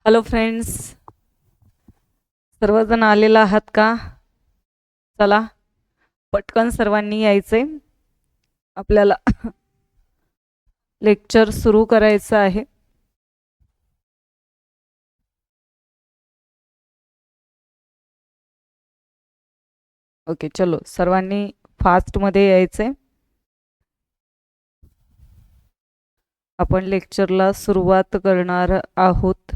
Hello friends, सर्वजण आलेला आहात का? चला पटकन सर्वांनी यायचे. आपल्याला लेक्चर सुरू करायचं आहे. ओके, चलो सर्वांनी फास्टमध्ये यायचे. आपण लेक्चरला सुरुवात करणार आहोत.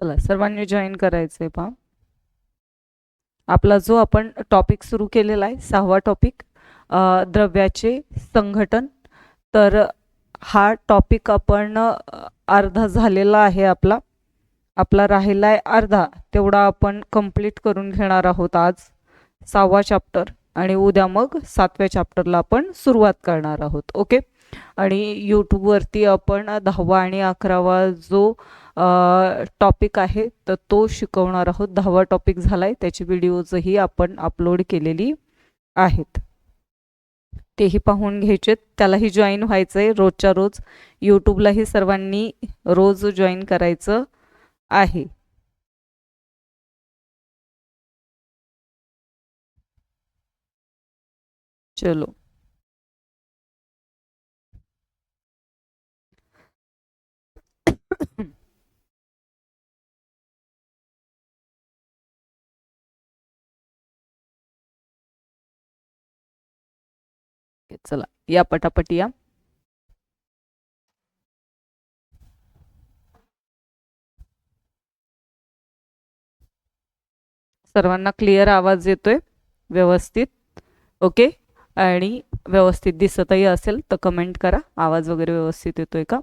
चला सर्वांनी जॉईन करायचंय. पहा, आपला जो आपण टॉपिक सुरू केलेला आहे 6वा टॉपिक, द्रव्याचे संघटन. तर हा टॉपिक आपण अर्धा झालेला आहे. आपला राहिला आहे अर्धा, तेवढा आपण कंप्लीट करून घेणार आहोत आज 6वा चॅप्टर. आणि उद्या मग 7व्या चॅप्टरला आपण सुरुवात करणार आहोत. ओके. आणि यूट्यूबवरती आपण 10वा आणि 11वा जो टॉपिक आहे तर तो शिकवणार आहोत. 10वा टॉपिक झालाय, त्याची व्हिडिओजही आपण अपलोड केलेली आहेत, तेही पाहून घ्यायचे. त्यालाही जॉईन व्हायचंय रोजच्या रोज. यूट्यूबलाही सर्वांनी रोज जॉईन करायचं आहे. चलो चला या पटापट या. सर्वांना क्लिअर आवाज येतोय व्यवस्थित? ओके. आणि व्यवस्थित दिसतही असेल तर कमेंट करा, आवाज वगैरे व्यवस्थित येतोय का.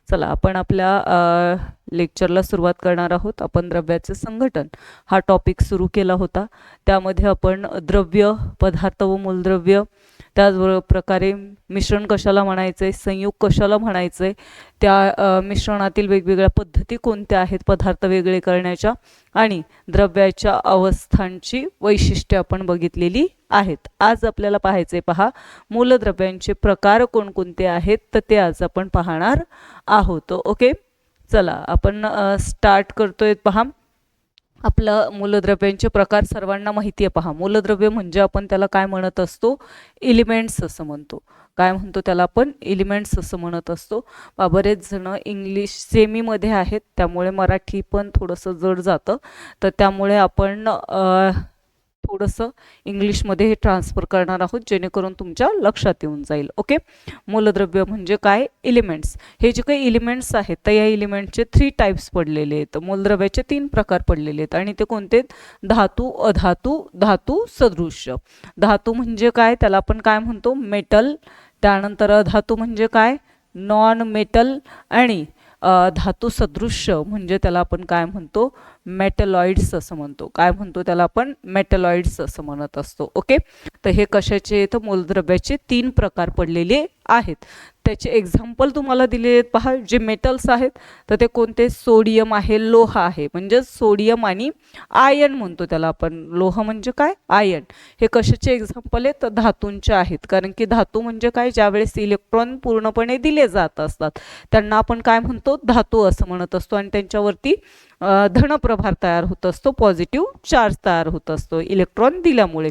चला आपण आपल्या लेक्चरला सुरुवात करणार आहोत. आपण द्रव्याचे संघटन हा टॉपिक सुरू केला होता. त्यामध्ये आपण द्रव्य, पदार्थ व मूलद्रव्य, त्याचबरोबर प्रकारे मिश्रण कशाला म्हणायचे, संयुग कशाला म्हणायचे, त्या मिश्रणातील वेगवेगळ्या पद्धती कोणत्या आहेत पदार्थ वेगळे करण्याच्या, आणि द्रव्याच्या अवस्थांची वैशिष्ट्ये आपण बघितलेली आहेत. आज आपल्याला पाहायचे, पहा, मूलद्रव्यांचे प्रकार कोणकोणते आहेत तर ते आज आपण पाहणार आहोत. ओके. चला आपण स्टार्ट करतोय. पहा, आपलं मूलद्रव्यांचे प्रकार सर्वांना माहिती आहे. पहा, मूलद्रव्य म्हणजे आपण त्याला काय म्हणत असतो, एलिमेंट्स असं म्हणतो. काय म्हणतो त्याला आपण, एलिमेंट्स असं म्हणत असतो. बरेच जण इंग्लिश सेमीमध्ये आहेत, त्यामुळे मराठी पण थोडंसं जड जातं, तर त्यामुळे आपण थोडंसं इंग्लिशमध्ये हे ट्रान्सफर करणार आहोत, जेणेकरून तुमच्या लक्षात येऊन जाईल. ओके. मूलद्रव्य म्हणजे काय, एलिमेंट्स. हे जे काही एलिमेंट्स आहेत तर या एलिमेंटचे 3 टाइप्स पडलेले आहेत. मूलद्रव्याचे 3 प्रकार पडलेले आहेत. आणि ते कोणते, धातू, अधातू, धातू सदृश्य. धातू म्हणजे काय, त्याला आपण काय म्हणतो, मेटल. त्यानंतर अधातू म्हणजे काय, नॉन मेटल. आणि धातू सदृश्य म्हणजे त्याला आपण काय म्हणतो, मेटलॉइड्स असं म्हणतो. काय म्हणतो त्याला आपण, मेटलॉइड्स असं म्हणत असतो. ओके. तर हे कशाचे, तर मूलद्रव्याचे 3 प्रकार पडलेले आहेत. त्याचे एक्झाम्पल तुम्हाला दिले आहेत. पहा, जे मेटल्स आहेत तर ते कोणते, सोडियम आहे, लोह आहे. म्हणजे सोडियम आणि आयन म्हणतो त्याला आपण. लोह म्हणजे काय, आयन. हे कशाचे एक्झाम्पल आहेत, तर धातूंचे आहेत. कारण की धातू म्हणजे काय, ज्यावेळेस इलेक्ट्रॉन पूर्णपणे दिले जात असतात त्यांना आपण काय म्हणतो, धातू असं म्हणत असतो. आणि त्यांच्यावरती धनप्रभार तयार होत असतो, पॉझिटिव्ह चार्ज तयार होत असतो इलेक्ट्रॉन दिल्यामुळे.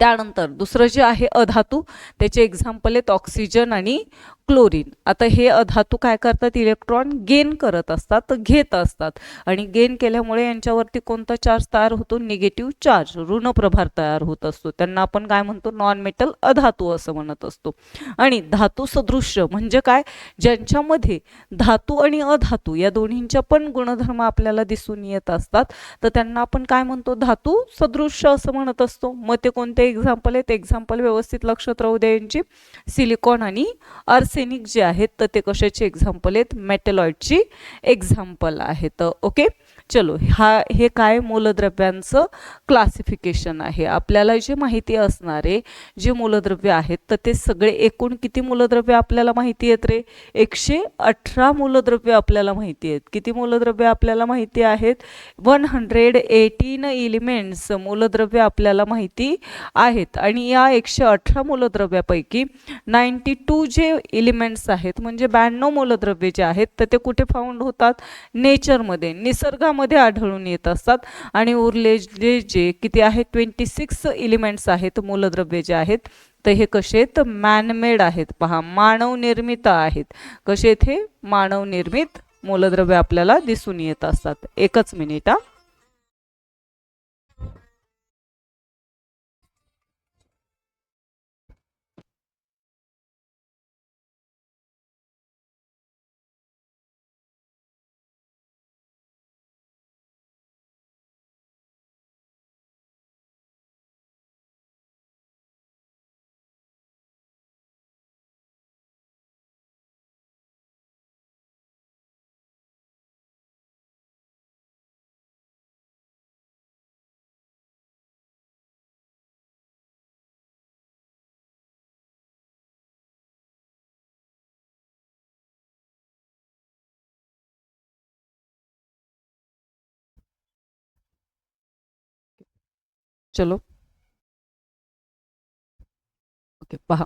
त्यानंतर दुसरं जे आहे अधातू, त्याचे एक्झाम्पल आहेत ऑक्सिजन आणि क्लोरीन. आता हे अधातू काय करतात, इलेक्ट्रॉन गेन करत असतात, तर घेत असतात. आणि गेन केल्यामुळे यांच्यावरती कोणता चार्ज तयार होतो, निगेटिव्ह चार्ज, ऋण प्रभार तयार होत असतो. त्यांना आपण काय म्हणतो, नॉन मेटल अधातू असं म्हणत असतो. आणि धातू सदृश्य म्हणजे काय, ज्यांच्यामध्ये धातू आणि अधातू या दोन्हींच्या पण गुणधर्म आपल्याला दिसून येत असतात, तर त्यांना आपण काय म्हणतो, धातू सदृश्य असं म्हणत असतो. मग ते कोणते एक्झाम्पल आहेत, एक्झाम्पल व्यवस्थित लक्षात राहू द्या यांची. सिलिकॉन आणि आर्सेनिक जे आहेत तर ते कशाचे एक्झाम्पल आहेत, मेटलॉइडची एक्झाम्पल आहेत. ओके. चलो हे काय मूलद्रव्यांचं क्लासिफिकेशन आहे. आपल्याला जे माहिती असणारे जे मूलद्रव्य आहेत तर ते सगळे एकूण किती मूलद्रव्य आपल्याला माहिती आहेत रे? 118 मूलद्रव्य आपल्याला माहिती आहेत. किती मूलद्रव्य आपल्याला माहिती आहेत? 118 एलिमेंट्स मूलद्रव्य आपल्याला माहिती आहेत. आणि या 118 मूलद्रव्यापैकी 92 जे एलिमेंट्स आहेत म्हणजे 92 मूलद्रव्ये जे आहेत तर ते कुठे फाउंड होतात? नेचरमध्ये, निसर्गामध्ये आढळून येत असतात. आणि उरलेले जे किती आहेत 26 एलिमेंट्स आहेत मूलद्रव्ये जे आहेत तर हे कसे आहेत? मॅनमेड आहेत. पहा, मानव निर्मित आहेत. कसे आहेत हे? मानव निर्मित मूलद्रव्य आपल्याला दिसून येत असतात. एकच मिनिट हा. चलो ओके, पहा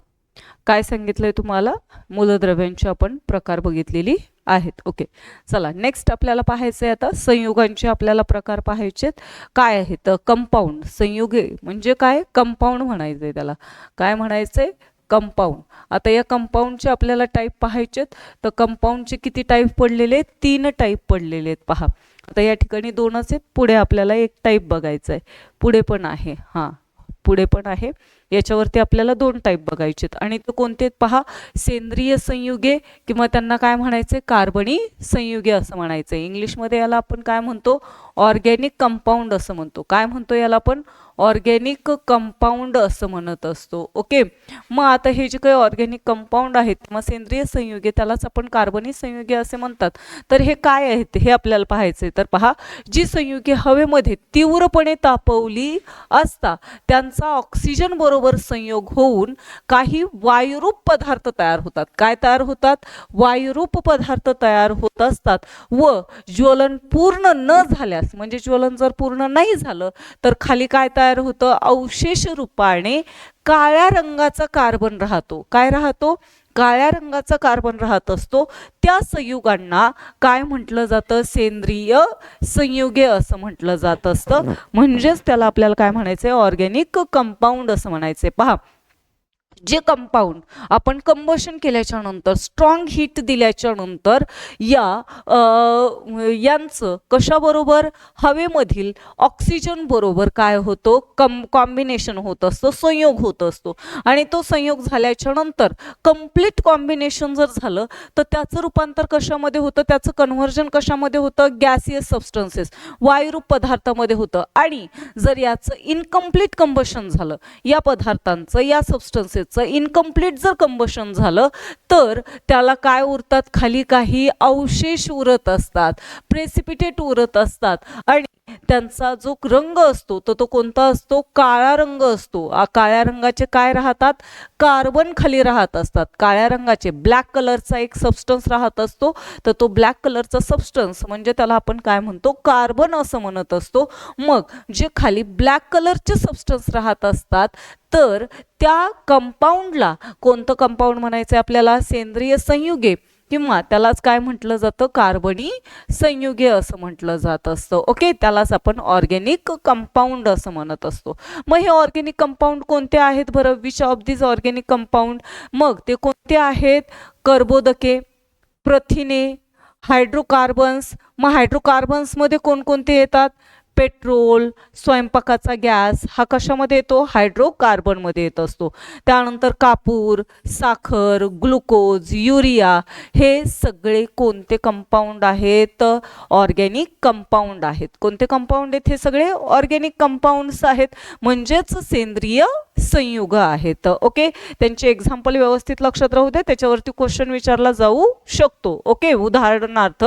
काय सांगितलंय तुम्हाला? मूलद्रव्यांची आपण प्रकार बघितलेली आहेत. ओके, चला नेक्स्ट आपल्याला पाहायचं आहे आता संयुगांचे आपल्याला प्रकार पाहायचेत. काय आहेत? कंपाऊंड. संयुगे म्हणजे काय? कंपाऊंड म्हणायचंय त्याला. काय म्हणायचंय? कंपाऊंड. आता या कंपाऊंडचे आपल्याला टाईप पाहायचेत. तर कंपाऊंडचे किती टाईप पडलेले आहेत? 3 टाईप पडलेले आहेत. पहा, आता या ठिकाणी 2च आहेत. पुढे आपल्याला एक टाईप बघायचा आहे. पुढे पण आहे. हां, पुढे पण आहे. याच्यावरती आपल्याला 2 टाईप बघायचेत. आणि तो कोणते आहेत? पहा, सेंद्रिय संयुगे किंवा त्यांना काय म्हणायचे? कार्बनी संयुगे असं म्हणायचं. इंग्लिशमध्ये याला आपण काय म्हणतो? ऑर्गॅनिक कंपाऊंड असं म्हणतो. काय म्हणतो याला आपण? ऑर्गॅनिक कंपाऊंड असं म्हणत असतो. ओके, मग आता हे जे काही ऑर्गॅनिक कंपाऊंड आहेत किंवा सेंद्रिय संयुगे त्यालाच आपण कार्बनी संयुगे असे म्हणतात. तर हे काय आहेत हे आपल्याला पाहायचे. तर पहा, जी संयुगे हवेमध्ये तीव्रपणे तापवली असता त्यांचा ऑक्सिजन बरोबर संयोग होऊन काही वायुरूप पदार्थ तयार होतात. काय तयार होतात? वायुरूप पदार्थ तयार होत असतात. व ज्वलन पूर्ण न झाल्यास म्हणजे ज्वलन जर पूर्ण नाही झालं तर खाली काय तयार होतं? अवशेष रूपाने काळ्या रंगाचा कार्बन राहतो. काय राहतो? काळ्या रंगाचा कार्बन राहत असतो. त्या संयुगांना काय म्हटलं जातं? सेंद्रिय संयुगे असं म्हटलं जात असतं. म्हणजेच त्याला आपल्याला काय म्हणायचंय? ऑर्गॅनिक कंपाऊंड असं म्हणायचंय. पहा, जे कंपाऊंड आपण कंबशन केल्याच्या नंतर स्ट्रॉंग हीट दिल्याच्या नंतर यांचं कशाबरोबर? हवेमधील ऑक्सिजन बरोबर काय होतो? कॉम्बिनेशन होत असतं, संयोग होत असतो. आणि तो संयोग झाल्याच्या नंतर कंप्लीट कॉम्बिनेशन जर झालं तर त्याचं रूपांतर कशामध्ये होतं? त्याचं कन्व्हर्जन कशामध्ये होतं? गॅसियस सबस्टन्सेस, वायुरूप पदार्थामध्ये होतं. आणि जर याचं इनकम्प्लीट कंबशन झालं, या पदार्थांचं, या सबस्टन्सेस इनकम्प्लीट जर कंबशन झालं तर त्याला काय उरतात? खाली काही अवशेष उरत असतात, प्रेसिपिटेट उरत असतात. आणि त्यांचा जो रंग असतो तो कोणता असतो? काळा रंग असतो. काळ्या रंगाचे काय राहतात? कार्बन खाली राहत असतात. काळ्या रंगाचे ब्लॅक कलरचा एक सबस्टन्स राहत असतो. तर तो ब्लॅक कलरचा सबस्टन्स म्हणजे त्याला आपण काय म्हणतो? कार्बन असं म्हणत असतो. मग जे खाली ब्लॅक कलरचे सबस्टन्स राहत असतात तर त्या कंपाऊंडला कोणतं कंपाऊंड म्हणायचं आपल्याला? सेंद्रिय संयुगे किंवा त्यालाच काय म्हटलं जातं? कार्बनी संयुगे असं म्हटलं जात असतं. ओके, त्यालाच आपण ऑर्गॅनिक कंपाऊंड असं म्हणत असतो. मग हे ऑर्गॅनिक कंपाऊंड कोणते आहेत बरं? Which of this organic compound? मग ते कोणते आहेत? कर्बोदके, प्रथिने, हायड्रोकार्बन्स. मग हायड्रोकार्बन्समध्ये कोणकोणते येतात? पेट्रोल, स्वयंपाकाचा गॅस हा कशामध्ये येतो? हायड्रोकार्बनमध्ये येत असतो. त्यानंतर कापूर, साखर, ग्लुकोज, युरिया हे सगळे कोणते कंपाऊंड आहेत? ऑर्गॅनिक कंपाऊंड आहेत. कोणते कंपाऊंड आहेत? हे सगळे ऑर्गॅनिक कंपाऊंड्स आहेत, म्हणजेच सेंद्रिय संयुग आहेत. ओके, त्यांचे एक्झाम्पल व्यवस्थित लक्षात राहू दे, त्याच्यावरती क्वेश्चन विचारला जाऊ शकतो. ओके, उदाहरणार्थ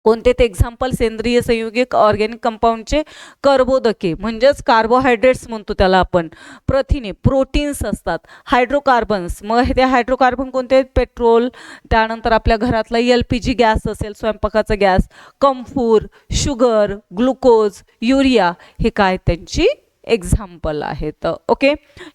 कोणते ते एक्झाम्पल सेंद्रिय संयुगे ऑर्गॅनिक कंपाऊंडचे कर्बोदके म्हणजेच कार्बोहायड्रेट्स म्हणतो त्याला आपण, प्रथिने प्रोटीन्स असतात, हायड्रोकार्बन्स मग ते हायड्रोकार्बन कोणते आहेत, पेट्रोल, त्यानंतर आपल्या घरातला LPG गॅस असेल स्वयंपाकाचा गॅस, कम्फूर, शुगर, ग्लुकोज, युरिया हे काय त्यांची एक्झाम्पल आहेत. ओके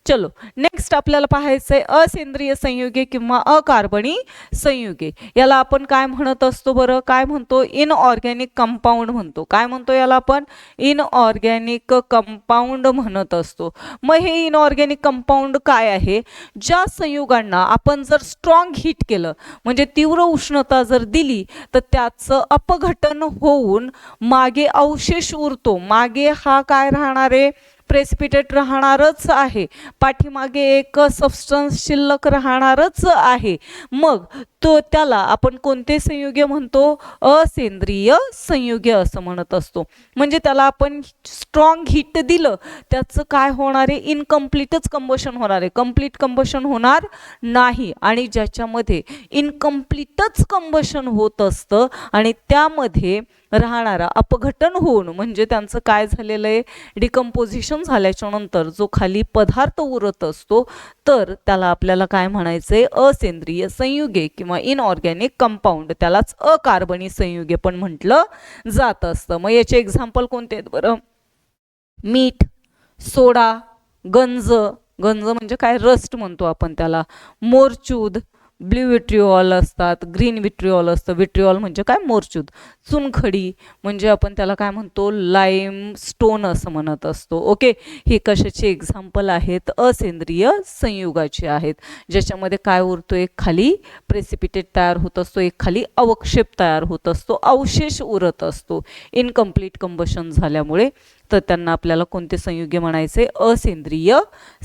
चलो नेक्स्ट आपल्याला पाहायचं आहे असेंद्रिय संयुगे किंवा अकार्बनी संयुगे. याला आपण काय म्हणत असतो बरं, काय म्हणतो, इनऑर्गॅनिक कंपाऊंड म्हणतो. काय म्हणतो याला आपण, इनऑर्गॅनिक कंपाऊंड म्हणत असतो. मग हे इनऑर्गॅनिक कंपाऊंड काय आहे, ज्या संयुगांना आपण जर स्ट्रॉंग हीट केलं म्हणजे तीव्र उष्णता जर दिली तर त्याचं अपघटन होऊन मागे अवशेष उरतो. मागे हा काय राहणार आहे, प्रेसिपिटेट राहणारच आहे, पाठीमागे एक सबस्टन्स शिल्लक राहणारच आहे. मग तो त्याला आपण कोणते संयुगे म्हणतो, असेंद्रिय संयुगे असं म्हणत असतो. म्हणजे त्याला आपण स्ट्रॉंग हीट दिलं त्याचं काय होणार आहे, इनकम्प्लीटच कंबशन होणार आहे, कंप्लीट कंबशन होणार नाही. आणि ज्याच्यामध्ये इनकम्प्लीटच कंबशन होत असतं आणि त्यामध्ये राहणारा अपघटन होऊन म्हणजे त्यांचं काय झालेलं आहे, डिकम्पोजिशन झाल्याच्या नंतर जो खाली पदार्थ उरत असतो तर त्याला आपल्याला काय म्हणायचंय, असेंद्रिय संयुगे किंवा इनऑर्गॅनिक कंपाऊंड, त्यालाच अकार्बनी संयुगे पण म्हटलं जात असतं. मग याचे एक्झाम्पल कोणते आहेत बरं, मीठ, सोडा, गंज, गंज म्हणजे काय, रस्ट म्हणतो आपण त्याला, मोरचूद, ब्ल्यू विट्रिओल असतात, ग्रीन विट्रिओल असतं, विट्रिओल म्हणजे काय, मोरचूद, चुनखडी म्हणजे आपण त्याला काय म्हणतो, लाईम स्टोन असं म्हणत असतो. ओके हे कशाचे एक्झाम्पल आहेत, असेंद्रिय संयुगाचे आहेत, ज्याच्यामध्ये काय उरतो, एक खाली प्रेसिपिटेट तयार होत असतो, एक खाली अवक्षेप तयार होत असतो, अवशेष उरत असतो इनकम्प्लीट कंबशन झाल्यामुळे. तर त्यांना आपल्याला कोणते संयुगे म्हणायचे, असेंद्रिय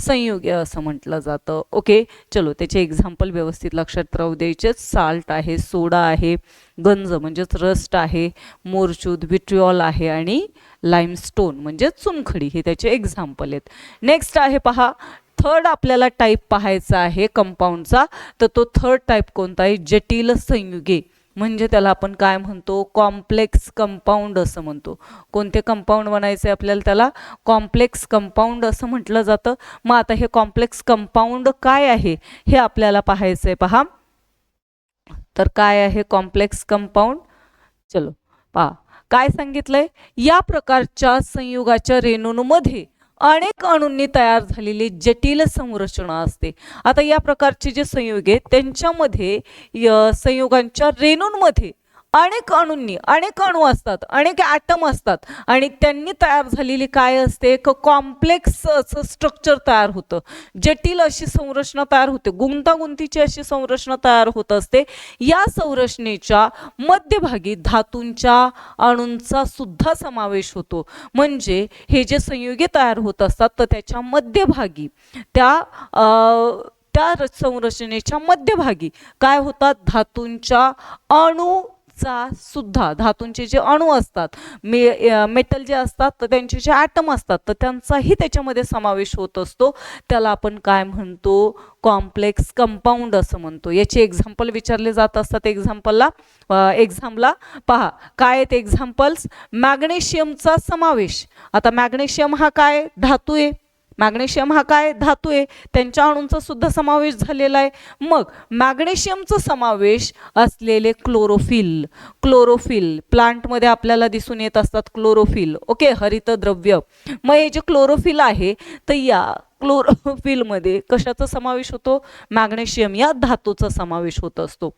संयुगे असं म्हटलं जातं. ओके चलो त्याचे एक्झाम्पल व्यवस्थित लक्षात राहू द्यायचे, साल्ट आहे, सोडा आहे, गंज म्हणजेच रस्ट आहे, मोरचूद, विट्रिओल आहे आणि लाईमस्टोन म्हणजे चुनखडी हे त्याचे एक्झाम्पल आहेत. नेक्स्ट आहे पहा, थर्ड आपल्याला टाईप पाहायचा आहे कंपाऊंडचा, तर तो थर्ड टाईप कोणता आहे, जटिल संयुगे म्हणजे त्याला आपण काय म्हणतो, कॉम्प्लेक्स कंपाऊंड असं म्हणतो. कोणते कंपाऊंड बनायचे आपल्याला, त्याला कॉम्प्लेक्स कंपाऊंड असं म्हटलं जातं. मग आता हे कॉम्प्लेक्स कंपाऊंड काय आहे हे आपल्याला पाहायचं आहे पहा. तर काय आहे कॉम्प्लेक्स कंपाऊंड, चलो पहा काय सांगितलंय, या प्रकारच्या संयुगाच्या रेणूंमध्ये अनेक अणूंनी तयार झालेली जटिल संरचना असते. आता या प्रकारचे जे संयुग आहेत त्यांच्यामध्ये संयुगांच्या रेणूंमध्ये अनेक अणूंनी, अनेक अणू असतात, अनेक ॲटम असतात आणि त्यांनी तयार झालेली काय असते, एक कॉम्प्लेक्स असं स्ट्रक्चर तयार होतं, जटिल अशी संरचना तयार होते, गुंतागुंतीची अशी संरचना तयार होत असते. या संरचनेच्या मध्यभागी धातूंच्या अणूंचा सुद्धा समावेश होतो. म्हणजे हे जे संयुगे तयार होत असतात तर त्याच्या मध्यभागी त्या संरचनेच्या मध्यभागी काय होतात, धातूंच्या अणू चा सुद्धा, धातूंचे जे अणू असतात, मेटल जे असतात तर त्यांचे जे ॲटम असतात तर त्यांचाही त्याच्यामध्ये समावेश होत असतो. त्याला आपण काय म्हणतो, कॉम्प्लेक्स कंपाऊंड असं म्हणतो. याचे एक्झाम्पल विचारले जात असतात एक्झाम्पलला पहा काय आहेत एक्झाम्पल्स, मॅग्नेशियमचा समावेश. आता मॅग्नेशियम हा काय धातू आहे, मॅग्नेशियम हा काय धातू आहे, त्यांच्या अणूंचा सुद्धा समावेश झालेला आहे. मग मॅग्नेशियमचा समावेश असलेले क्लोरोफिल, क्लोरोफिल प्लांटमध्ये आपल्याला दिसून येत असतात क्लोरोफिल. ओके हरितद्रव्य. मग हे जे क्लोरोफिल आहे तर या क्लोरोफिलमध्ये कशाचा समावेश होतो, मॅग्नेशियम या धातूचा समावेश होत असतो.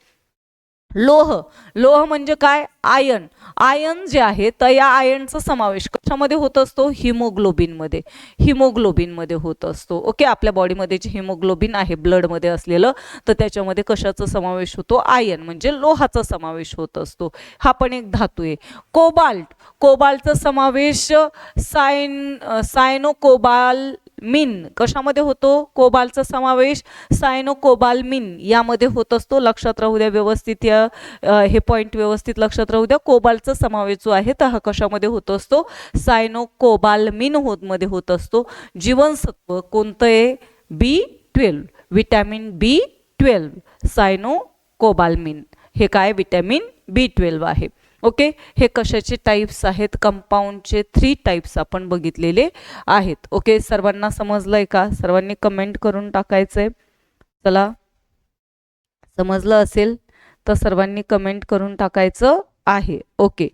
लोह, लोह म्हणजे काय, आयन, आयन जे आहे तर या आयनचा समावेश कशामध्ये होत असतो, हिमोग्लोबिनमध्ये, हिमोग्लोबिनमध्ये होत असतो. ओके आपल्या बॉडीमध्ये जे हिमोग्लोबिन आहे ब्लडमध्ये असलेलं तर त्याच्यामध्ये कशाचा समावेश होतो, आयन म्हणजे लोहाचा समावेश होत असतो. हा पण एक धातू आहे. कोबाल्ट, कोबाल्टचा समावेश सायनोकोबालमिन कशामध्ये होतो, कोबाल्टचा समावेश सायनोकोबालमिन यामध्ये होत असतो. लक्षात राहू द्या व्यवस्थित, हे पॉइंट व्यवस्थित लक्षात राहू द्या. कोबाल्टचा समावेश जो आहे तर हा कशामध्ये होत असतो, सायनोकोबालमिन मध्ये होत असतो. जीवनसत्व कोणतं आहे, B12, विटॅमिन B12, सायनोकोबालमिन हे काय, विटॅमिन B12 आहे. ओके, हे कशाचे टाइप्स आहेत? कंपाऊंडचे 3 टाइप्स आपण बघितलेले आहेत. ओके, सर्वांना समजलंय का? सर्वांनी कमेंट करून टाकायचंय. चला, समजलं असेल तर सर्वांनी कमेंट करून टाकायचं आहे. ओके,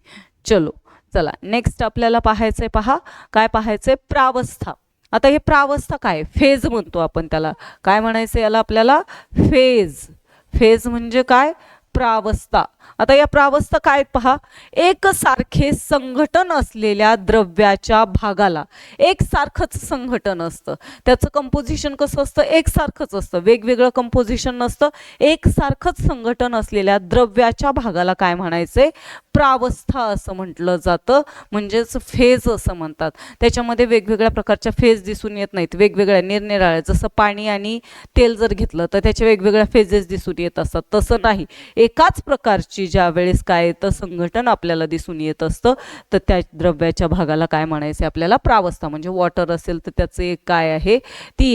चलो, चला नेक्स्ट आपल्याला पाहायचंय. पहा, काय पाहायचंय? प्रावस्था. आता हे प्रावस्था काय? फेज म्हणतो आपण त्याला. काय म्हणायचं याला आपल्याला? फेज. फेज म्हणजे काय? प्रावस्था. आता या प्रावस्था काय? पहा, एकसारखे संघटन असलेल्या द्रव्याच्या भागाला, एकसारखंच संघटन असतं, त्याचं कंपोजिशन कसं असतं? एकसारखंच असतं, वेगवेगळं कंपोजिशन नसतं, एकसारखंच संघटन असलेल्या द्रव्याच्या भागाला काय म्हणायचंय? प्रावस्था असं म्हटलं जातं, म्हणजेच फेज असं म्हणतात. त्याच्यामध्ये वेगवेगळ्या प्रकारच्या फेज दिसून येत नाहीत, वेगवेगळ्या निरनिराळ्या. जसं पाणी आणि तेल जर घेतलं तर त्याच्या वेगवेगळ्या फेजेस दिसून येत असतात, तसं नाही. एकाच प्रकारची ज्या वेळेस काय येतं? संघटन आपल्याला दिसून येत असतं, तर त्या द्रव्याच्या भागाला काय म्हणायचं? आपल्याला प्रावस्था. म्हणजे वॉटर असेल तर त्याचं एक काय आहे? ती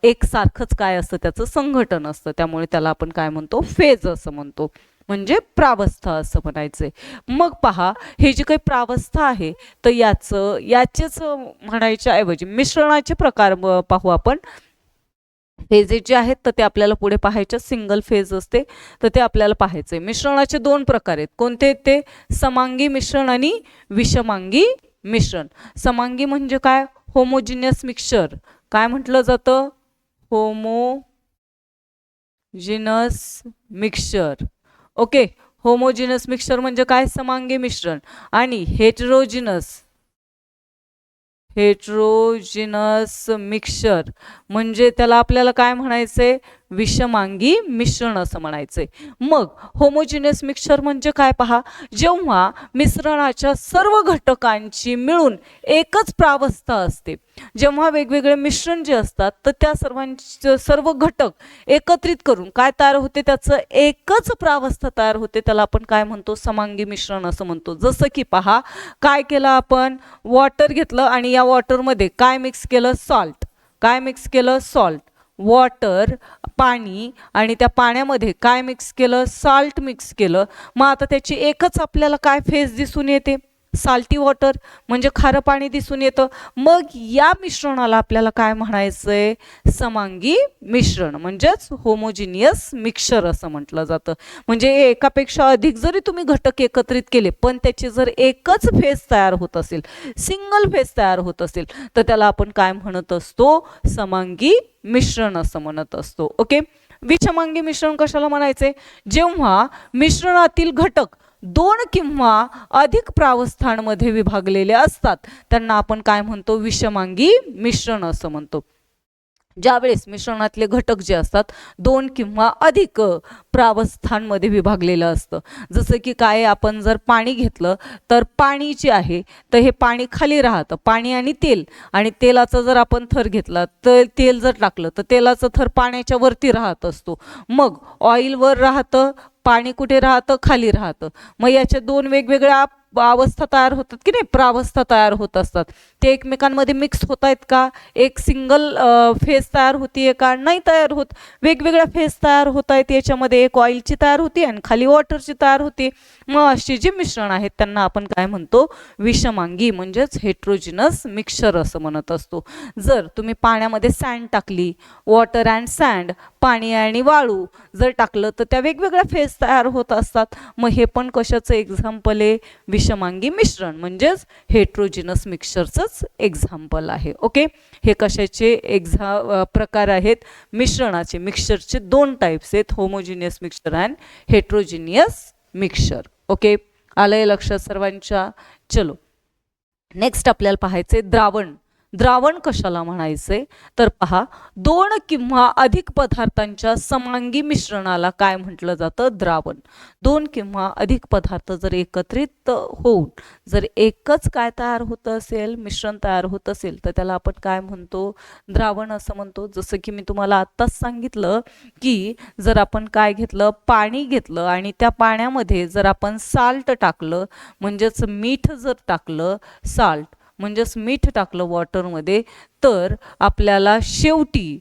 एकसारखंच काय असतं? त्याचं संघटन असतं, त्यामुळे त्याला आपण काय म्हणतो? फेज असं म्हणतो, म्हणजे प्रावस्था असं म्हणायचंय. मग पहा, हे जे काही प्रावस्था आहे तर याचेच म्हणायच्या ऐवजी मिश्रणाचे प्रकार पाहू आपण. फेजेस जे आहेत तर ते आपल्याला पुढे पाहायचे. सिंगल फेज असते तर ते आपल्याला पाहायचंय. मिश्रणाचे 2 प्रकार आहेत. कोणते आहेत ते? समांगी मिश्रण आणि विषमांगी मिश्रण. समांगी म्हणजे काय? Homogeneous mixture. काय म्हटलं जातं? Homogeneous mixture. Okay, homogeneous mixture म्हणजे काय? समांगी मिश्रण. आणि हेट्रोजिनस मिक्सचर म्हणजे त्याला आपल्याला काय म्हणायचंय? विषमांगी मिश्रण असं म्हणायचंय. मग होमोजिनियस मिक्सचर म्हणजे काय? पहा, जेव्हा मिश्रणाच्या सर्व घटकांची मिळून एकच प्रावस्था असते, जेव्हा वेगवेगळे मिश्रण जे असतात तर त्या सर्व घटक एकत्रित करून काय तयार होते? त्याचं एकच प्रावस्था तयार होते, त्याला आपण काय म्हणतो? समांगी मिश्रण असं म्हणतो. जसं की पहा, काय केलं आपण? वॉटर घेतलं आणि या वॉटरमध्ये काय मिक्स केलं? सॉल्ट. काय मिक्स केलं? सॉल्ट. वॉटर, पाणी, आणि त्या पाण्यामध्ये काय मिक्स केलं? सॉल्ट मिक्स केलं. मग आता त्याची एकच आपल्याला काय फेज दिसून येते? साल्टी वॉटर, म्हणजे खारं पाणी दिसून येतं. मग या मिश्रणाला आपल्याला काय म्हणायचंय? समांगी मिश्रण, म्हणजेच होमोजिनियस मिक्सचर असं म्हटलं जातं. म्हणजे एकापेक्षा अधिक जरी तुम्ही घटक एकत्रित केले पण त्याची जर एकच फेज तयार होत असेल, सिंगल फेज तयार होत असेल, तर त्याला आपण काय म्हणत असतो? समांगी मिश्रण असं म्हणत असतो. ओके, विषमांगी मिश्रण कशाला म्हणायचे? जेव्हा मिश्रणातील घटक 2 किंवा अधिक प्रावस्थांमध्ये विभागलेले असतात त्यांना आपण काय म्हणतो? विषमांगी मिश्रण असं म्हणतो. ज्यावेळेस मिश्रणातले घटक जे असतात 2 किंवा अधिक प्रावस्थांमध्ये विभागलेलं असतं. जसं की काय? आपण जर पाणी घेतलं तर पाणी जे आहे तर हे पाणी खाली राहतं, पाणी आणि तेल. आणि तेलाचा जर आपण थर घेतला तर तेल जर टाकलं तर तेलाचा थर पाण्याच्या वरती राहत असतो. मग ऑइल वर राहतं, पाणी कुठे राहतं? खाली राहतं. मग याच्या 2 वेगवेगळ्या अवस्था तयार होतात की नाही? प्रावस्था तयार होत असतात. ते एकमेकांमध्ये मिक्स होत आहेत का? एक सिंगल फेज तयार होतीये का? नाही तयार होत, वेगवेगळ्या फेज तयार होत आहेत. याच्यामध्ये एक ऑइलची तयार होती आणि खाली वॉटरची तयार होती. मग अशी जी मिश्रण आहेत त्यांना आपण काय म्हणतो? विषमांगी, म्हणजेच हेट्रोजिनस मिक्सचर असं म्हणत असतो. जर तुम्ही पाण्यामध्ये सँड टाकली, वॉटर अँड सँड, पाणी आणि वाळू जर टाकलं तर त्या वेगवेगळ्या फेज तयार होत असतात. मग हे पण कशाचं एक्झाम्पल आहे? विषमांगी मिश्रण, म्हणजेच हेट्रोजिनस मिक्सचरचंच एक्झाम्पल आहे. ओके, हे कशाचे प्रकार आहेत? मिश्रणाचे, मिक्सचरचे 2 टाइप्स आहेत, homogeneous mixture and heterogeneous mixture. Okay, आलंय लक्षात सर्वांच्या? चलो, नेक्स्ट आपल्याला पाहायचे द्रावण. द्रावण कशाला म्हणायचे? तर पहा, 2 किंवा अधिक पदार्थांच्या समांगी मिश्रणाला काय म्हटलं जातं? द्रावण. 2 किंवा अधिक पदार्थ जर एकत्रित होऊन जर एकच काय तयार होत असेल? मिश्रण तयार होत असेल तर त्याला आपण काय म्हणतो? द्रावण असं म्हणतो. जसं की मी तुम्हाला आत्ताच सांगितलं की जर आपण काय घेतलं? पाणी घेतलं आणि त्या पाण्यामध्ये जर आपण साल्ट टाकलं, म्हणजेच मीठ जर टाकलं, साल्ट म्हणजेच मीठ टाकलं वॉटरमध्ये, तर आपल्याला शेवटी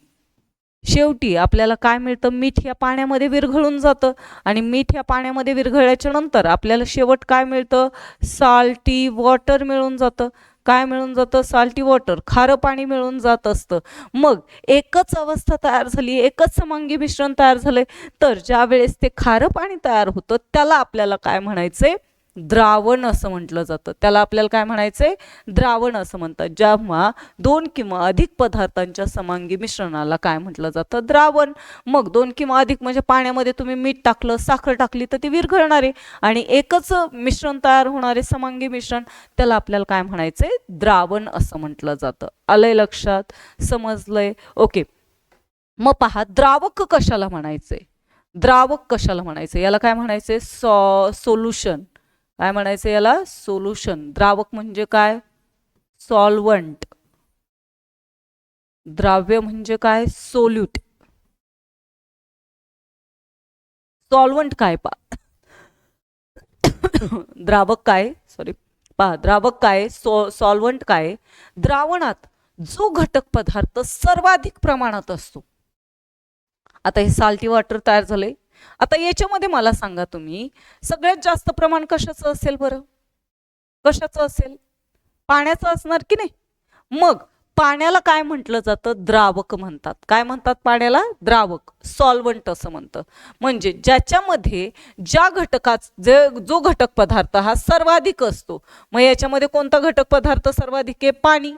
शेवटी आपल्याला काय मिळतं, मीठ या पाण्यामध्ये विरघळून जातं आणि मीठ या पाण्यामध्ये विरघळल्याच्या नंतर आपल्याला शेवट काय मिळतं, साल्टी वॉटर मिळून जातं. काय मिळून जातं, साल्टी वॉटर, खारं पाणी मिळून जात असतं. मग एकच अवस्था तयार झाली, एकच समांगी मिश्रण तयार झालंय, तर ज्या वेळेस ते खारं पाणी तयार होतं त्याला आपल्याला काय म्हणायचंय, द्रावण असं म्हटलं जातं. त्याला आपल्याला काय म्हणायचंय, द्रावण असं म्हणतात. जेव्हा दोन किंवा अधिक पदार्थांच्या समांगी मिश्रणाला काय म्हटलं जातं, द्रावण. मग दोन किंवा अधिक म्हणजे पाण्यामध्ये तुम्ही मीठ टाकलं, साखर टाकली तर ती विरघळणार आहे आणि एकच मिश्रण तयार होणारे समांगी मिश्रण, त्याला आपल्याला काय म्हणायचंय, द्रावण असं म्हटलं जातं. आलंय लक्षात, समजलंय? ओके. मग पहा, द्रावक कशाला म्हणायचंय, द्रावक कशाला म्हणायचं, याला काय म्हणायचंय, सोल्युशन. काय म्हणायचं याला, सोल्युशन. द्रावक म्हणजे काय, सॉल्वंट. द्राव्य म्हणजे काय, सोल्यूट. सॉल्वंट काय द्रावक काय, सॉरी, पहा, द्रावक काय, सॉल्वंट काय, द्रावणात जो घटक पदार्थ सर्वाधिक प्रमाणात असतो. आता हे साल्टी वॉटर तयार झाले. आता याच्यामध्ये मला सांगा तुम्ही, सगळ्यात जास्त प्रमाण कशाचं असेल बरं, कशाचं असेल, पाण्याचं असणार की नाही. मग पाण्याला काय म्हटलं जातं, द्रावक म्हणतात. काय म्हणतात पाण्याला, द्रावक, सॉल्वंट असं म्हणतं. म्हणजे ज्याच्यामध्ये ज्या घटकाचा जो घटक पदार्थ हा सर्वाधिक असतो. मग याच्यामध्ये कोणता घटक पदार्थ सर्वाधिक आहे, पाणी.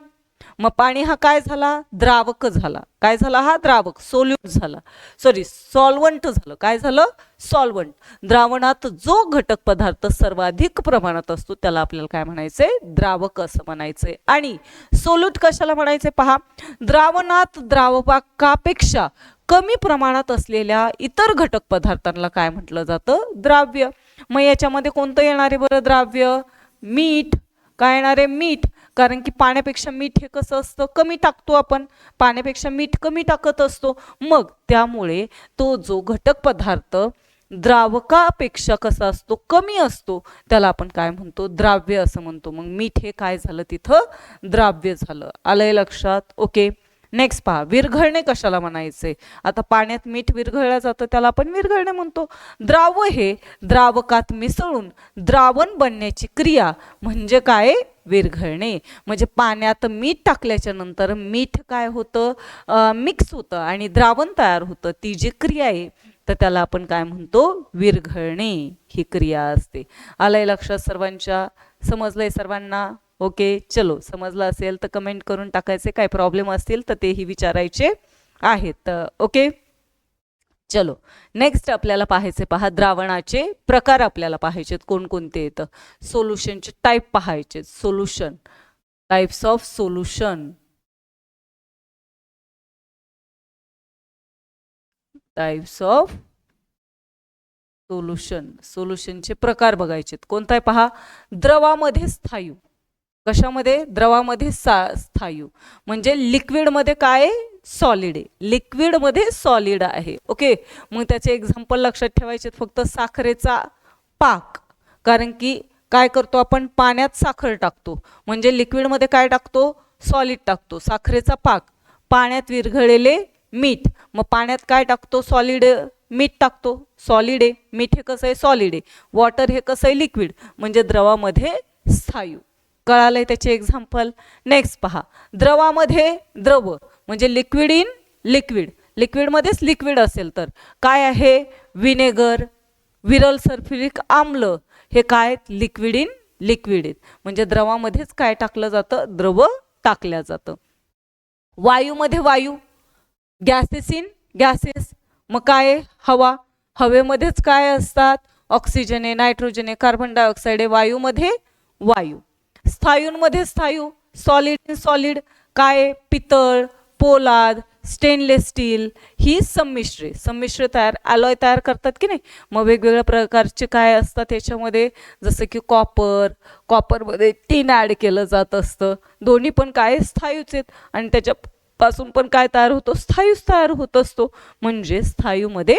मग पाणी हा काय झाला, द्रावक झाला. काय झाला, हा द्रावक, सोल्यूट झाला, सॉरी सॉल्वंट झालं. काय झालं, सॉल्वंट. द्रावणात जो घटक पदार्थ सर्वाधिक प्रमाणात असतो त्याला आपल्याला काय म्हणायचंय, द्रावक असं म्हणायचंय. आणि सोल्यूट कशाला म्हणायचंय, पहा, द्रावणात द्रावकापेक्षा कमी प्रमाणात असलेल्या इतर घटक पदार्थांना काय म्हटलं जातं, द्राव्य. मग याच्यामध्ये कोणतं येणार आहे बरं, द्राव्य, मीठ. काय येणार आहे, मीठ. कारण की पाण्यापेक्षा मीठ हे कसं असतं, कमी टाकतो आपण, पाण्यापेक्षा मीठ कमी टाकत असतो. मग त्यामुळे तो जो घटक पदार्थ द्रावकापेक्षा कसा असतो, कमी असतो, त्याला आपण काय म्हणतो, द्राव्य असं म्हणतो. मग मीठ हे काय झालं, तिथं द्राव्य झालं. आलंय लक्षात? ओके. नेक्स्ट पहा, विरघळणे कशाला म्हणायचे. आता पाण्यात मीठ विरघळलं जातं त्याला आपण विरघळणे म्हणतो. द्राव्य हे द्रावकात मिसळून द्रावण बनण्याची क्रिया म्हणजे काय, विरघळणे. म्हणजे पाण्यात मीठ टाकल्याच्या नंतर मीठ काय होतं, मिक्स होतं आणि द्रावण तयार होतं. ती जी क्रिया आहे तर त्याला आपण काय म्हणतो, विरघळणे ही क्रिया असते. आलंय लक्षात सर्वांच्या, समजलंय सर्वांना? ओके. चलो, समजलं असेल तर कमेंट करून टाकायचे, काय प्रॉब्लेम असतील तर तेही विचारायचे आहेत. ओके. चलो, नेक्स्ट आपल्याला पाहायचे, पहा, द्रावणाचे प्रकार आपल्याला पाहायचेत कोणकोणते येतं. सोल्युशनचे टाईप पाहायचे, solution, types of solution, types of solution. सोल्युशनचे प्रकार बघायचेत. कोणता आहे पहा, द्रवामध्ये स्थायू. कशामध्ये, द्रवामध्ये स्थायू म्हणजे लिक्विडमध्ये काय, सॉलिड आहे. लिक्विडमध्ये सॉलिड आहे. ओके. मग त्याचे एक्झाम्पल लक्षात ठेवायचे, फक्त साखरेचा पाक. कारण की काय करतो आपण, पाण्यात साखर टाकतो म्हणजे लिक्विडमध्ये काय टाकतो, सॉलिड टाकतो. साखरेचा पाक, पाण्यात विरघळलेले मीठ. मग पाण्यात काय टाकतो, सॉलिड मीठ टाकतो, सॉलिड आहे. मीठ हे कसं आहे, सॉलिड आहे. वॉटर हे कसं आहे, लिक्विड. म्हणजे द्रवामध्ये स्थायू. कळालंय त्याचे एक्झाम्पल. नेक्स्ट पहा, द्रवामध्ये द्रव म्हणजे लिक्विड इन लिक्विड. लिक्विडमध्येच लिक्विड असेल तर काय आहे, विनेगर, विरल सल्फ्युरिक आम्ल, हे काय, लिक्विड इन लिक्विड आहेत. म्हणजे द्रवामध्येच काय टाकलं जातं, द्रव टाकल्या जातं. वायूमध्ये वायू, गॅसेस इन गॅसेस. मग काय, हवा, हवेमध्येच काय असतात, ऑक्सिजन आहे, नायट्रोजन आहे, कार्बन डायऑक्साईड आहे. वायूमध्ये वायू. स्थायूंमध्ये स्थायू, सॉलिड इन सॉलिड, काय, पितळ, पोलाद, स्टेनलेस स्टील, ही संमिश्रे. संमिश्र तयार, अलॉय तयार करतात की नाही. मग वेगवेगळ्या प्रकारचे काय असतात त्याच्यामध्ये, जसं की कॉपर, कॉपरमध्ये टीन ॲड केलं जात असतं. दोन्ही पण काय, स्थायूच आहेत आणि त्याच्यापासून पण काय तयार होतो, स्थायूच तयार होत असतो. म्हणजे स्थायूमध्ये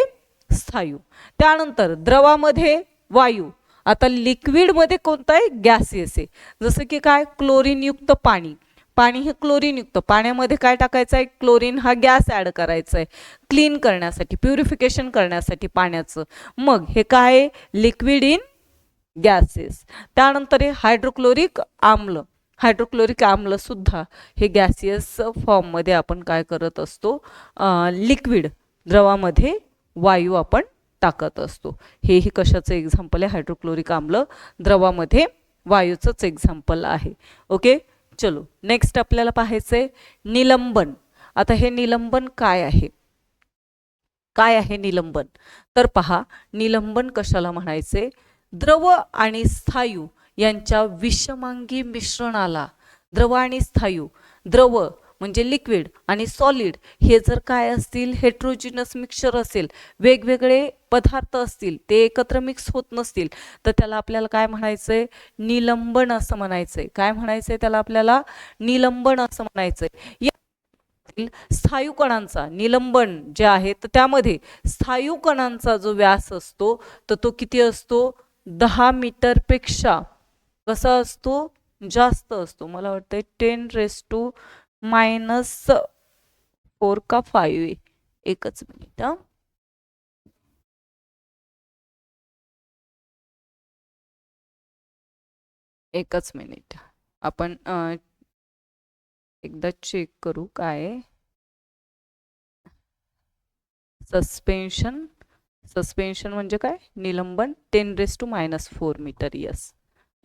स्थायू. त्यानंतर द्रवामध्ये वायू. आता लिक्विडमध्ये कोणता आहे, गॅसियस आहे. जसं की काय, क्लोरीनयुक्त पाणी. पाणी हे क्लोरीनयुक्त, पाण्यामध्ये काय टाकायचं आहे, क्लोरीन हा गॅस ॲड करायचा आहे क्लीन करण्यासाठी, प्युरिफिकेशन करण्यासाठी पाण्याचं. मग हे काय आहे, लिक्विड इन गॅसेस. त्यानंतर हे हायड्रोक्लोरिक आम्ल, हायड्रोक्लोरिक आम्ल सुद्धा हे गॅसियस फॉर्ममध्ये आपण काय करत असतो, लिक्विड द्रवामध्ये वायू आपण टाकत असतो. हेही कशाचं एक्झाम्पल आहे, हायड्रोक्लोरिक आम्ल द्रवामध्ये वायूचंच एक्झाम्पल आहे. ओके, चलो नेक्स्ट आपल्याला पाहायचंय निलंबन. आता हे निलंबन काय आहे, काय आहे निलंबन, तर पहा निलंबन कशाला म्हणायचे, द्रव आणि स्थायू यांच्या विषमांगी मिश्रणाला, द्रव आणि स्थायू, द्रव म्हणजे लिक्विड आणि सॉलिड हे जर काय असतील, हेट्रोजिनस मिक्सचर असेल, वेगवेगळे पदार्थ असतील, ते एकत्र मिक्स होत नसतील, तर त्याला आपल्याला काय म्हणायचंय, निलंबन असं म्हणायचंय. काय म्हणायचंय त्याला आपल्याला, निलंबन असं म्हणायचंय. स्थायू कणांचा निलंबन जे आहे तर त्यामध्ये स्थायू कणांचा जो व्यास असतो तर तो किती असतो, 10 मीटर पेक्षा कसा असतो, जास्त असतो. मला वाटतं 10⁻⁻⁴ का 5. एकच मिनिट हा, एकच मिनिट आपण एकदा चेक करू काय सस्पेन्शन. सस्पेन्शन म्हणजे काय, निलंबन 10⁻⁴ मीटर. यस,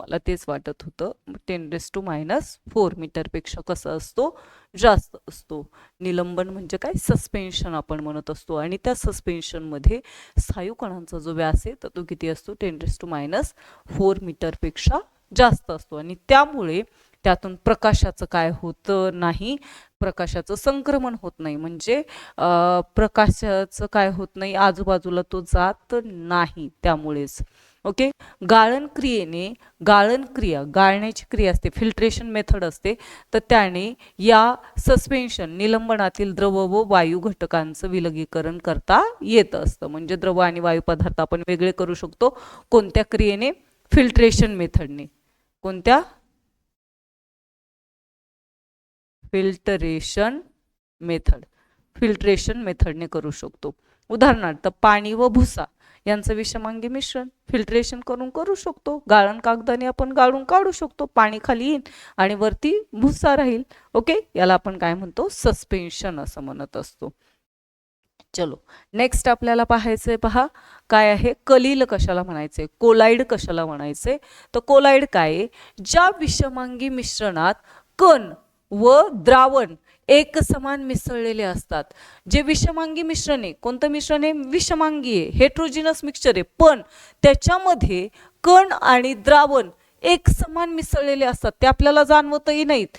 मला तेच वाटत होतं. 10⁻⁴ मीटरपेक्षा कसं असतो, जास्त असतो. निलंबन म्हणजे काय, सस्पेन्शन आपण म्हणत असतो. आणि त्या सस्पेन्शनमध्ये स्थायू कणांचा जो व्यास आहे तर तो किती असतो, 10⁻⁴ मीटरपेक्षा जास्त असतो. आणि त्यामुळे त्यातून प्रकाशाचं काय होतं नाही, प्रकाशाचं संक्रमण होत नाही, म्हणजे प्रकाशाचं काय होत नाही, आजूबाजूला तो जात नाही. त्यामुळेच ओके, गाळण क्रियेने, गाळण क्रिया, गाळण्याची क्रिया असते, फिल्ट्रेशन मेथड असते, तर त्याने या सस्पेन्शन निलंबनातील द्रव व वायू घटकांचं विलगीकरण करता येत असतं. म्हणजे द्रव आणि वायू पदार्थ आपण वेगळे करू शकतो. कोणत्या क्रियेने, फिल्ट्रेशन मेथडने. कोणत्या, फिल्टरेशन मेथड, फिल्ट्रेशन मेथडने करू शकतो. उदाहरणार्थ पाणी व भुसा यांचं विषमांगी मिश्रण फिल्ट्रेशन करून करू शकतो. गाळण कागदाने आपण गाळून काढू शकतो, पाणी खाली येईल आणि वरती भुसा राहील. ओके, याला आपण काय म्हणतो, सस्पेन्शन असं म्हणत असतो. चलो नेक्स्ट आपल्याला पाहायचंय, पहा काय आहे, कलील कशाला म्हणायचे, कोलाइड कशाला म्हणायचे. तर कोलाइड काय, ज्या विषमांगी मिश्रणात कण व द्रावण एक समान मिसळलेले असतात. जे विषमांगी मिश्रण आहे, कोणतं मिश्रण आहे, विषमांगी आहे, हेट्रोजिनस मिक्सचर आहे, पण त्याच्यामध्ये कण आणि द्रावण एक समान मिसळलेले असतात. ते आपल्याला जाणवतही नाहीत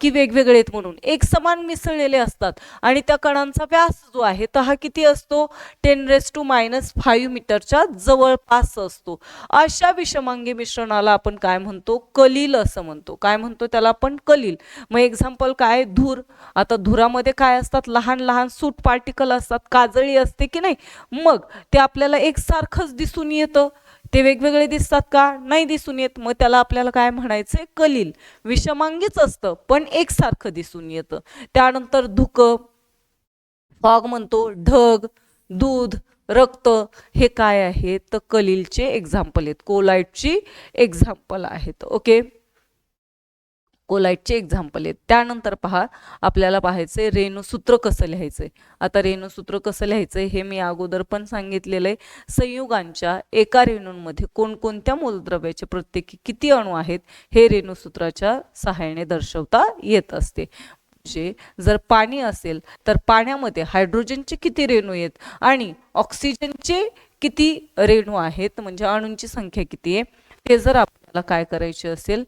की वेगवेगळे आहेत म्हणून, एक समान मिसळलेले असतात. आणि त्या कणांचा व्यास जो आहे तर हा किती असतो, 10⁻⁵ मीटरच्या जवळपास असतो. अशा विषमांगी मिश्रणाला आपण काय म्हणतो, कलील असं म्हणतो. काय म्हणतो त्याला आपण, कलील. मग एक्झाम्पल काय, धूर. आता धुरामध्ये काय असतात, लहान लहान सूट पार्टिकल असतात, काजळी असते की नाही, मग ते आपल्याला एकसारखंच दिसून येतं. ते वेगवेगळे दिसतात का, नाही दिसून येत. मग त्याला आपल्याला काय म्हणायचंय, कलील. विषमांगीच असतं पण एकसारखं दिसून येतं. त्यानंतर धुकं, फॉग म्हणतो, ढग, दूध, रक्त, हे काय आहे तर कलीलचे एक्झाम्पल आहेत, कोलाइडची एक्झाम्पल आहेत. ओके, कोलाइडचे एक्झाम्पल आहेत. त्यानंतर पहा आपल्याला पाहायचंय रेणुसूत्र कसं लिहायचंय. आता रेणुसूत्र कसं लिहायचंय हे मी अगोदर पण सांगितलेलं आहे. संयुगांच्या एका रेणूंमध्ये कोणकोणत्या मूलद्रव्याचे प्रत्येकी किती अणू आहेत हे रेणुसूत्राच्या सहाय्याने दर्शवता येत असते. म्हणजे जर पाणी असेल तर पाण्यामध्ये हायड्रोजनचे किती रेणू आहेत आणि ऑक्सिजनचे किती रेणू आहेत, म्हणजे अणूंची संख्या किती आहे, ते जर आपल्याला काय करायचे असेल,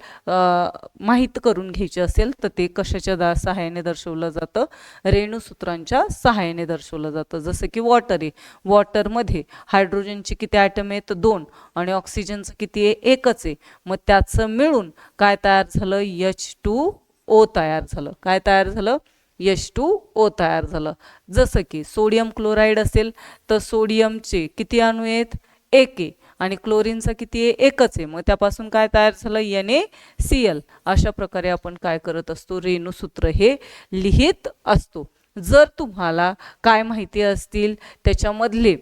माहीत करून घ्यायचे असेल तर ते कशाच्या सहाय्याने दर्शवलं जातं, रेणुसूत्रांच्या सहाय्याने दर्शवलं जातं. जसं की वॉटर आहे, वॉटरमध्ये हायड्रोजनचे किती ॲटम आहेत, 2, आणि ऑक्सिजनचं किती आहे, 1च आहे. मग त्याचं मिळून काय तयार झालं, H2O तयार झालं. काय तयार झालं, H2O तयार झालं. जसं की सोडियम क्लोराईड असेल तर सोडियमचे किती अणू आहेत, 1 आहे, आणि क्लोरीनचा किती आहे, एकच आहे. मग त्यापासून काय तयार झालं, NaCl. अशा प्रकारे आपण काय करत असतो, रेणुसूत्र हे लिहित असतो. जर तुम्हाला काय माहिती असतील त्याच्यामधले,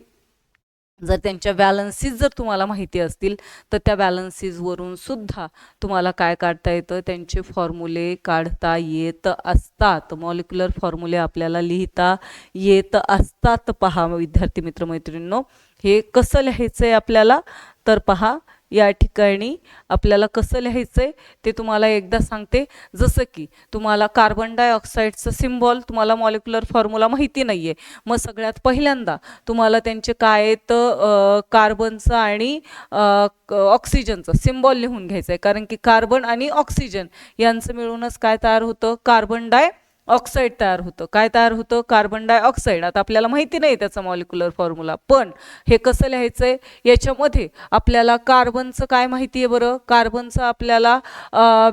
जर त्यांच्या बॅलन्सीज जर तुम्हाला माहिती असतील तर त्या बॅलन्सीजवरून सुद्धा तुम्हाला काय काढता येतं, त्यांचे फॉर्म्युले काढता येत असतात. मॉलिक्युलर फॉर्म्युले आपल्याला लिहिता येत असतात. पहा विद्यार्थी मित्रमैत्रिणींनो, हे कसं लिहायचं आहे आपल्याला, तर पहा या ठिकाणी आपल्याला कसं लिहायचं आहे ते तुम्हाला एकदा सांगते. जसं की तुम्हाला कार्बन डायऑक्साईडचं सिम्बॉल, तुम्हाला मॉलिक्युलर फॉर्म्युला माहिती नाही आहे, मग सगळ्यात पहिल्यांदा तुम्हाला त्यांचे काय आहेत, कार्बनचं आणि ऑक्सिजनचं सिम्बॉल लिहून घ्यायचं आहे. कारण की कार्बन आणि ऑक्सिजन यांचं मिळूनच काय तयार होतं, कार्बन डायऑक्साईड तयार होतं. काय तयार होतं, कार्बन डायऑक्साईड. आता आपल्याला माहिती नाही त्याचा मॉलिक्युलर फॉर्म्युला, पण हे कसं लिहायचं आहे, याच्यामध्ये आपल्याला कार्बनचं काय माहिती आहे बरं, कार्बनचं आपल्याला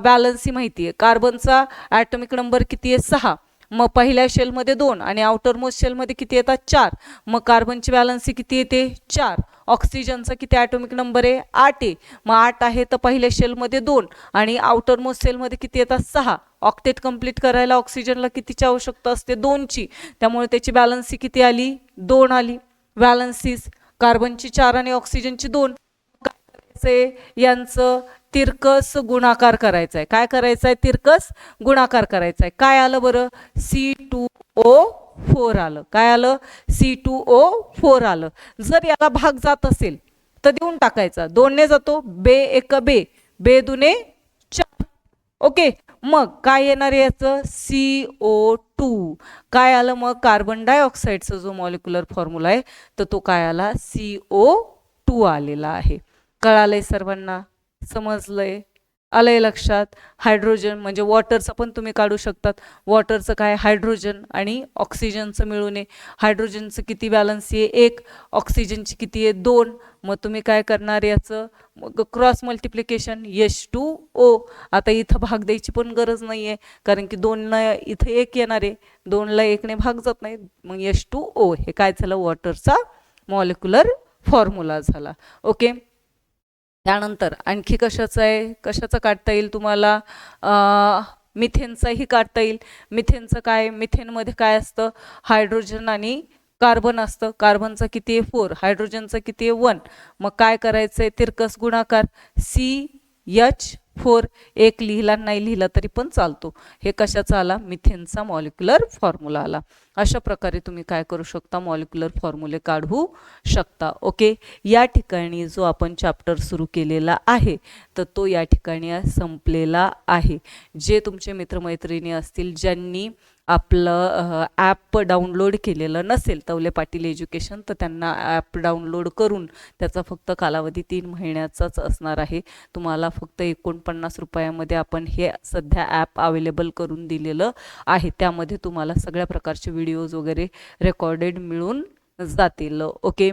बॅलन्सी माहिती आहे. कार्बनचा ॲटॉमिक नंबर किती आहे, 6. मग पहिल्या शेलमध्ये 2 आणि आउटरमोस्ट शेलमध्ये किती येतात, 4. मग कार्बनची बॅलन्सी किती येते, 4. ऑक्सिजनचा किती ॲटॉमिक नंबर आहे, 8 आहे. मग 8 आहे तर पहिल्या शेलमध्ये 2 आणि आउटरमोस्ट सेलमध्ये किती येतात, 6. ऑक्टेट कंप्लीट करायला ऑक्सिजनला कितीची आवश्यकता असते, 2ची. त्यामुळे त्याची बॅलन्सी किती आली, 2 आली. बॅलन्सीस कार्बनची 4 आणि ऑक्सिजनची 2. यांचं तिरकस गुणाकार करायचा आहे. काय करायचं आहे, तिरकस गुणाकार करायचा आहे. काय आलं बरं, C2O4 आलं. काय आलं, C2O4 आलं. जर याला भाग जात असेल तर देऊन टाकायचा. 2 ने जातो, बे एक बे, बे दुने 4. ओके, मग काय येणार आहे याचं, CO2. काय आलं मग, कार्बन डायऑक्साईडचा जो मॉलिक्युलर फॉर्म्युला आहे तर तो काय आला, CO2 आलेला आहे. कळालंय सर्वांना, समजलंय, आलंय लक्षात. हायड्रोजन म्हणजे वॉटरचं पण तुम्ही काढू शकतात. वॉटरचं काय, हायड्रोजन आणि ऑक्सिजनचं मिळून आहे. हायड्रोजनचं किती बॅलन्सी आहे, 1. ऑक्सिजनची किती आहे, 2. मग तुम्ही काय करणार याचं, मग क्रॉस मल्टिप्लिकेशन, H2O. आता इथं भाग द्यायची पण गरज नाही आहे, कारण की 2ला इथं 1 येणार आहे, 2ला 1ने भाग जात नाही. मग H2O हे काय झालं, वॉटरचा मॉलिक्युलर फॉर्म्युला झाला. ओके, त्यानंतर आणखी कशाचं आहे, कशाचं काढता येईल तुम्हाला, मिथेनचाही काढता येईल. मिथेनचं काय, मिथेनमध्ये काय असतं, हायड्रोजन आणि कार्बन असतं. कार्बनचं किती आहे, 4. हायड्रोजनचं किती आहे, 1. मग काय करायचं आहे, तिरकस गुणाकार, CH4. एक लिहिला नाही लिहिला तरी पण चालतो. हे कशाचा आला, मिथेनचा मॉलिक्युलर फॉर्म्युला आला. अशा प्रकारे तुम्ही काय करू शकता, मॉलिक्युलर फॉर्म्युले काढू शकता. ओके, या ठिकाणी जो आपण चॅप्टर सुरू केलेला आहे तर तो या ठिकाणी संपलेला आहे. जे तुमचे मित्रमैत्रिणी असतील ज्यांनी आपलं ॲप डाउनलोड केलेलं नसेल तवले पाटील एज्युकेशन, तर त्यांना ॲप डाउनलोड करून त्याचा फक्त कालावधी 3 महिन्याचाच असणार आहे. तुम्हाला फक्त 49 रुपयामध्ये आपण हे सध्या ॲप अवेलेबल करून दिलेलं आहे. त्यामध्ये तुम्हाला सगळ्या प्रकारचे व्हिडिओज वगैरे रेकॉर्डेड मिळून जातील. ओके,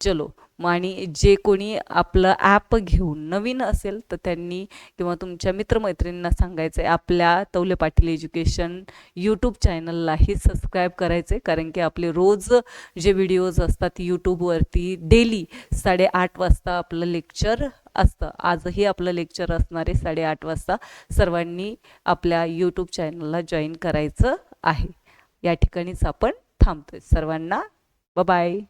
चलो. आणि जे कोणी आपलं ॲप घेऊन नवीन असेल तर त्यांनी किंवा तुमच्या मित्रमैत्रिणींना सांगायचं आहे आपल्या तवले पाटील एज्युकेशन यूट्यूब चॅनललाही सबस्क्राईब करायचे, कारण की आपले रोज जे व्हिडिओज असतात यूट्यूबवरती डेली 8:30 वाजता आपलं लेक्चर असतं. आजही आपलं लेक्चर असणार आहे 8:30 वाजता. सर्वांनी आपल्या यूट्यूब चॅनलला जॉईन करायचं आहे. या ठिकाणीच आपण थांबतोय. सर्वांना बाय बाय.